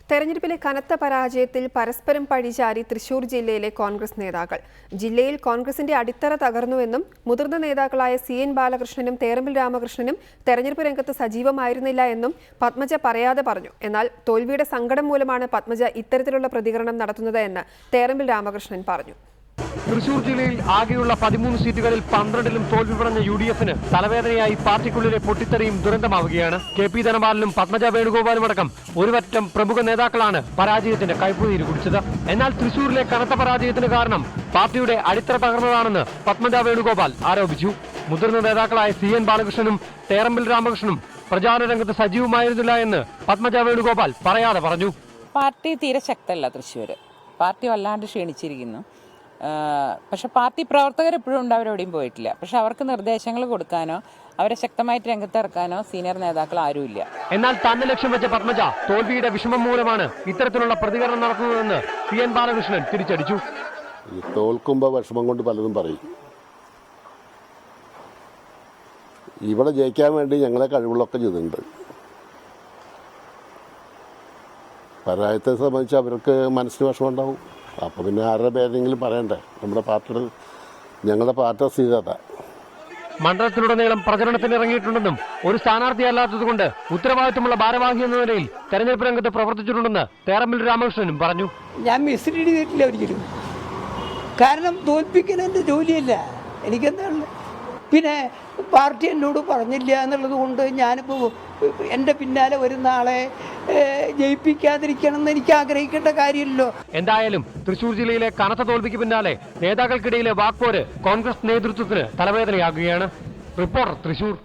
തെരഞ്ഞെടുപ്പിലെ കനത്ത പരാജയത്തിൽ പരസ്പരം പഴിചാരി തൃശൂർ ജില്ലയിലെ കോൺഗ്രസ് നേതാക്കൾ. ജില്ലയിൽ കോൺഗ്രസിന്റെ അടിത്തറ തകർന്നുവെന്നും മുതിർന്ന നേതാക്കളായ CN ബാലകൃഷ്ണനും തേറമ്പിൽ രാമകൃഷ്ണനും തെരഞ്ഞെടുപ്പ് രംഗത്ത് സജീവമായിരുന്നില്ല എന്നും പത്മജ പറയാതെ പറഞ്ഞു. എന്നാൽ തോൽവിയുടെ സങ്കടം മൂലമാണ് പത്മജ ഇത്തരത്തിലുള്ള പ്രതികരണം നടത്തുന്നത് എന്ന് തേറമ്പിൽ രാമകൃഷ്ണൻ പറഞ്ഞു. തൃശൂർ ജില്ലയിൽ ആകെയുള്ള 13 സീറ്റുകളിൽ 12ലും തോൽവി പറഞ്ഞ UDF-ന് തലവേദനയായി പാർട്ടിക്കുള്ളിലെ പൊട്ടിത്തെറിയും ദുരന്തമാവുകയാണ്. KP ധനപാലനും പത്മജ വേണുഗോപാലും അടക്കം ഒരുപറ്റം പ്രമുഖ നേതാക്കളാണ് പരാജയത്തിന്റെ കൈപ്പുനീര് കുടിച്ചത്. എന്നാൽ തൃശൂരിലെ കനത്ത പരാജയത്തിന് കാരണം പാർട്ടിയുടെ അടിത്തറ തകർന്നതാണെന്ന് പത്മജ വേണുഗോപാൽ ആരോപിച്ചു. മുതിർന്ന നേതാക്കളായ CN ബാലകൃഷ്ണനും തേറമ്പിൽ രാമകൃഷ്ണനും പ്രചാരണ രംഗത്ത് സജീവമായിരുന്നില്ല എന്ന് പത്മജ വേണുഗോപാൽ പറയാതെ പറഞ്ഞു. പാർട്ടി തീരെ ശക്തമല്ല തൃശ്ശൂർ. പാർട്ടി വല്ലാണ്ട് ക്ഷീണിച്ചിരിക്കുന്നു. പക്ഷെ പാർട്ടി പ്രവർത്തകർ എപ്പോഴും ഉണ്ട്, അവരെവിടെയും പോയിട്ടില്ല. പക്ഷെ അവർക്ക് നിർദ്ദേശങ്ങൾ കൊടുക്കാനോ അവരെ ശക്തമായിട്ട് രംഗത്തിറക്കാനോ സീനിയർ നേതാക്കൾ ആരുമില്ല. എന്നാൽ തന്നെ ലക്ഷ്യം വെച്ച പത്മജ തോൽവിയുടെ വിഷമം മൂലമാണ് ഇത്തരത്തിലുള്ള പ്രതികരണം നടത്തുന്നതെന്ന് CN ബാലകൃഷ്ണൻ തിരിച്ചടിച്ചു. തോൽക്കുമ്പോൾ വിഷമം കൊണ്ട് പലതും പറയും. ഇവിടെ ജയിക്കാൻ വേണ്ടി ഞങ്ങളെ കഴിവുകളൊക്കെ ചെയ്തിട്ടുണ്ട്. പരാജയത്തെ സംബന്ധിച്ച് അവർക്ക് മനസ്സിന് വിഷമം ഉണ്ടാവും. അപ്പോൾ പിന്നെ ആരുടെ പേരെങ്കിലും പറയണ്ടേ? ഞങ്ങളുടെ പാർട്ടി സ്ഥിരത. മണ്ഡലത്തിലുടനീളം പ്രചരണത്തിന് ഇറങ്ങിയിട്ടുണ്ടെന്നും ഒരു സ്ഥാനാർത്ഥിയല്ലാത്തതുകൊണ്ട് ഉത്തരവാദിത്തമുള്ള ഭാരവാഹി എന്ന നിലയിൽ തെരഞ്ഞെടുപ്പ് രംഗത്ത് പ്രവർത്തിച്ചിട്ടുണ്ടെന്ന് തേറമ്പിൽ രാമകൃഷ്ണനും പറഞ്ഞു. ഞാൻ മിസ്ലീഡ് ചെയ്തിട്ടില്ല ഒരിക്കലും. കാരണം തോൽപ്പിക്കാൻ എൻ്റെ ജോലിയല്ല, എനിക്കെന്താണ്. പിന്നെ പാർട്ടി എന്നോട് പറഞ്ഞില്ല എന്നുള്ളത് കൊണ്ട് ഞാനിപ്പോൾ എൻ്റെ പിന്നാലെ വരുന്ന ആളെ ജയിപ്പിക്കാതിരിക്കണം എന്ന് എനിക്ക് ആഗ്രഹിക്കേണ്ട കാര്യമില്ലല്ലോ. എന്തായാലും തൃശൂർ ജില്ലയിലെ കനത്ത തോൽവിക്ക് പിന്നാലെ നേതാക്കൾക്കിടയിലെ വാക്പോര് കോൺഗ്രസ് നേതൃത്വത്തിന് തലവേദനയാകുകയാണ്. റിപ്പോർട്ടർ, തൃശൂർ.